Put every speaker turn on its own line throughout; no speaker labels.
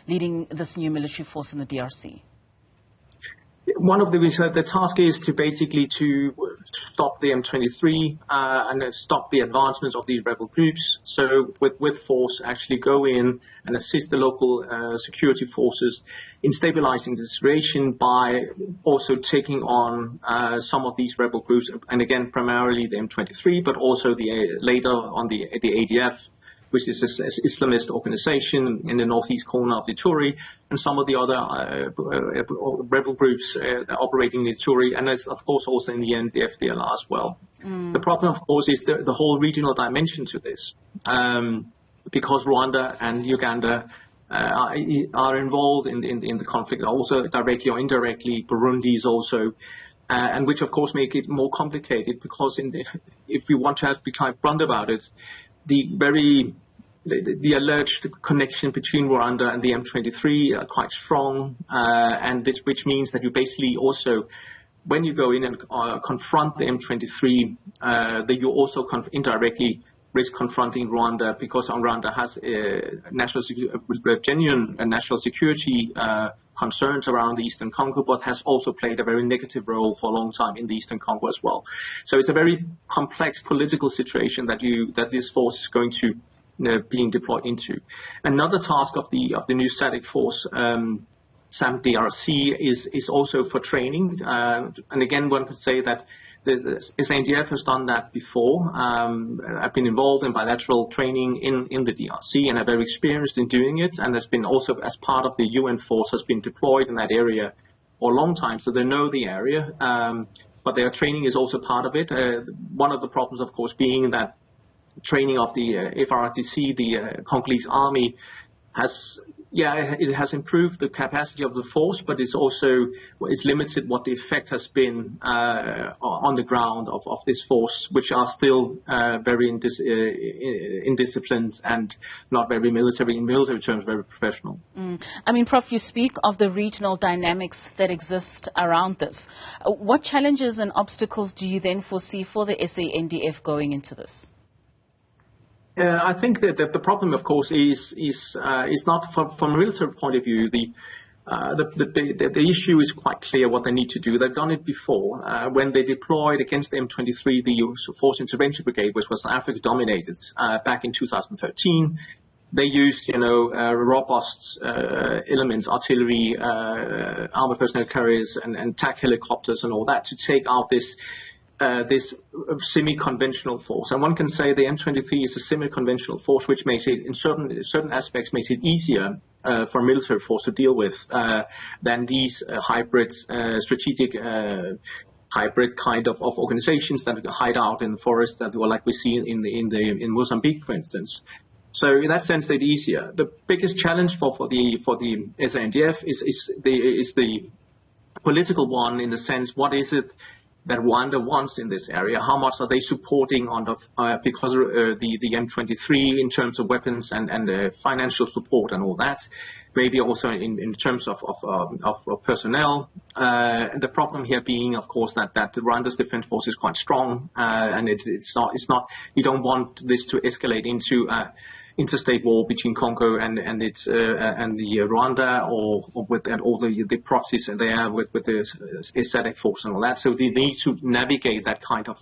leading this new military force in the DRC?
One of the task is to basically to stop the M23 and stop the advancements of these rebel groups. So with force actually go in and assist the local security forces in stabilizing the situation by also taking on some of these rebel groups, and again primarily the M23, but also later on the ADF, which is an Islamist organization in the northeast corner of the Ituri, and some of the other rebel groups operating in the Ituri, and there's of course also in the FDLR as well. The problem, of course, is the whole regional dimension to this, because Rwanda and Uganda are involved in the conflict, also directly or indirectly. Burundi is also, and which of course make it more complicated, because if we want to be quite blunt about it, the alleged connection between Rwanda and the M23 are quite strong, and which means that you basically also, when you go in and confront the M23, that you also indirectly risk confronting Rwanda, because Rwanda has genuine national security concerns around the Eastern Congo, but has also played a very negative role for a long time in the Eastern Congo as well. So it's a very complex political situation that this force is going to being deployed into. Another task of the new static force, DRC, is also for training. And again, one could say that the SANDF has done that before. I've been involved in bilateral training in the DRC, and I'm very experienced in doing it. And there's been also, as part of the UN force, has been deployed in that area for a long time, so they know the area. But their training is also part of it. One of the problems, of course, being that training of the FRDC, the Congolese army, it has improved the capacity of the force, but it's limited what the effect has been on the ground of this force, which are still very indisciplined and not very military, in military terms, very professional.
I mean, Prof, you speak of the regional dynamics that exist around this. What challenges and obstacles do you then foresee for the SANDF going into this?
I think that the problem, of course, is not from a military point of view. The issue is quite clear what they need to do. They've done it before. When they deployed against the M23, the Force Intervention Brigade, which was Africa dominated, back in 2013, they used, robust elements, artillery, armored personnel carriers, and attack helicopters and all that to take out this semi-conventional force. And one can say the M23 is a semi-conventional force, which makes it, in certain aspects, makes it easier for a military force to deal with than these hybrid, strategic hybrid kind of organizations that hide out in the forest, that like we see in Mozambique, for instance. So in that sense, it's easier. The biggest challenge for the SANDF is the political one, in the sense, what is it that Rwanda wants in this area? How much are they supporting because the M23 in terms of weapons and financial support and all that? Maybe also in terms of personnel. And the problem here being, of course, that Rwanda's defense force is quite strong, and it's not. You don't want this to escalate into interstate war between Congo and the Rwanda, or with all the proxies there with the SADC force and all that. So they need to navigate that kind of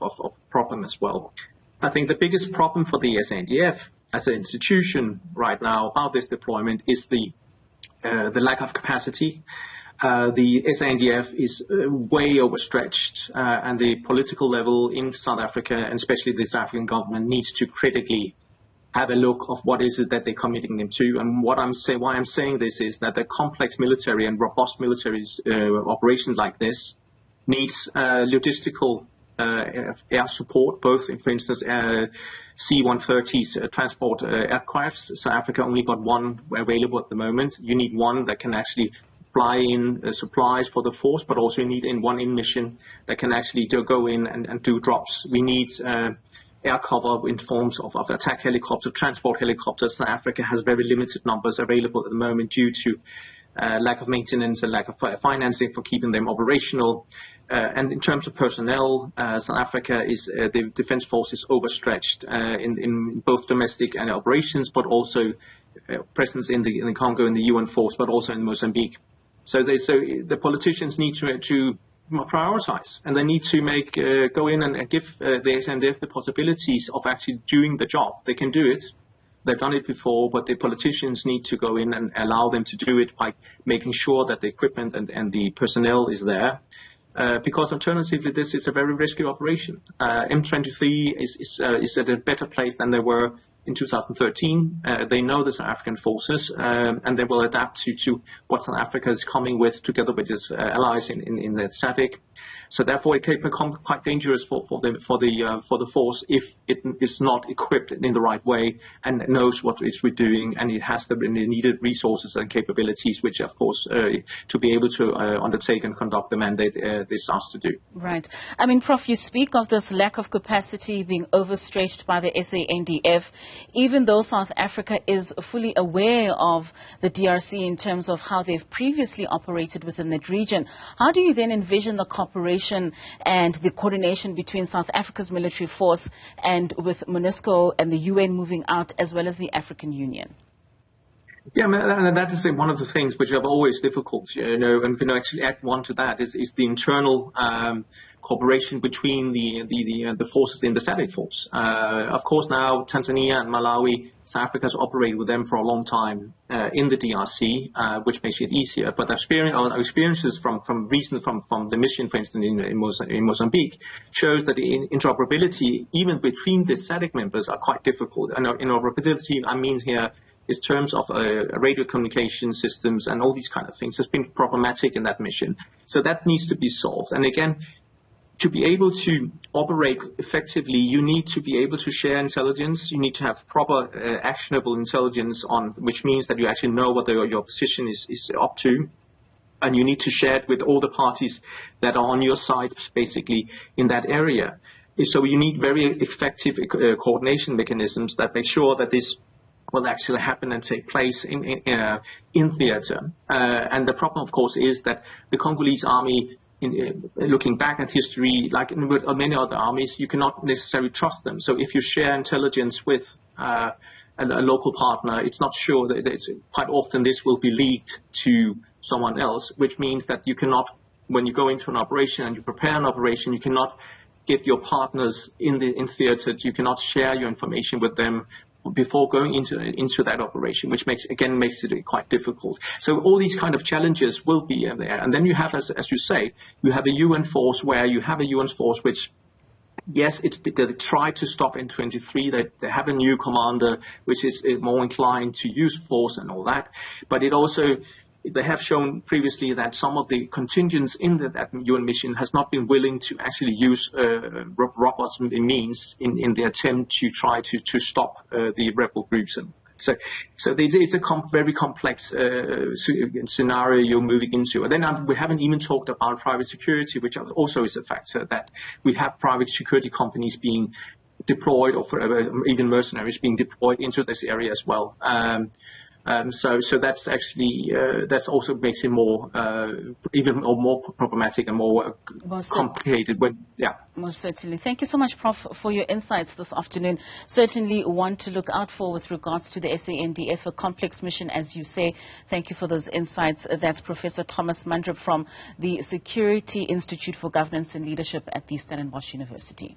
problem as well. I think the biggest problem for the SANDF as an institution right now about this deployment is the lack of capacity. The SANDF is way overstretched, and the political level in South Africa, and especially the South African government, needs to critically have a look of what is it that they're committing them to. And why I'm saying this is that the complex military and robust military operations like this needs logistical air support, both in, for instance, C-130s transport aircrafts. South Africa only got one available at the moment. You need one that can actually fly in supplies for the force, but also you need one in mission that can actually go in and do drops. We need air cover in forms of attack helicopter, transport helicopters. South Africa has very limited numbers available at the moment due to lack of maintenance and lack of financing for keeping them operational. And in terms of personnel, South Africa the defense force is overstretched in both domestic and operations, but also presence in the Congo, in the UN force, but also in Mozambique. So the politicians need to prioritize, and they need to go in and give the SANDF the possibilities of actually doing the job. They can do it. They've done it before, but the politicians need to go in and allow them to do it by making sure that the equipment and the personnel is there. Because alternatively, this is a very risky operation. M23 is at a better place than they were in 2013. They know the South African forces, and they will adapt to what South Africa is coming with together with its allies in the SADC. So therefore, it can become quite dangerous for the force if it is not equipped in the right way and knows what it's doing, and it has the needed resources and capabilities, which of course to be able to undertake and conduct the mandate this asked to do.
Right. I mean, Prof, you speak of this lack of capacity being overstretched by the SANDF, even though South Africa is fully aware of the DRC in terms of how they've previously operated within that region. How do you then envision the cooperation and the coordination between South Africa's military force and with MONUSCO and the UN moving out, as well as the African Union?
Yeah, that is one of the things which are always difficult, and can actually add one to that is the internal cooperation between the forces in the SADC force. Of course, now Tanzania and Malawi, South Africa has operated with them for a long time in the DRC, which makes it easier. But our experiences from the mission, for instance, in Mozambique, shows that the interoperability, even between the SADC members, are quite difficult. And interoperability, I mean here, is terms of radio communication systems and all these kind of things has been problematic in that mission. So that needs to be solved. And again, to be able to operate effectively, you need to be able to share intelligence. You need to have proper actionable intelligence which means that you actually know what your position is up to. And you need to share it with all the parties that are on your side, basically, in that area. So you need very effective coordination mechanisms that make sure that this will actually happen and take place in theater. And the problem, of course, is that the Congolese army, looking back at history, like with many other armies, you cannot necessarily trust them. So if you share intelligence with a local partner, it's not sure that quite often this will be leaked to someone else, which means that you cannot, when you go into an operation and you prepare an operation, you cannot give your partners in theater, you cannot share your information with them before going into that operation, which makes it quite difficult. So all these kind of challenges will be there. And then you have, as you say, you have a UN force which, yes, they tried to stop M23. They have a new commander which is more inclined to use force and all that. But they have shown previously that some of the contingents in that UN mission has not been willing to actually use robots means in the attempt to try to stop the rebel groups. And so it's a very complex scenario you're moving into. And then we haven't even talked about private security, which also is a factor, that we have private security companies being deployed, or even mercenaries being deployed into this area as well. So that's actually that's also makes it more even more problematic and more complicated.
Most certainly. Thank you so much, Prof, for your insights this afternoon. Certainly one to look out for with regards to the SANDF, a complex mission, as you say. Thank you for those insights. That's Professor Thomas Mandrup from the Security Institute for Governance and Leadership at the Stellenbosch University.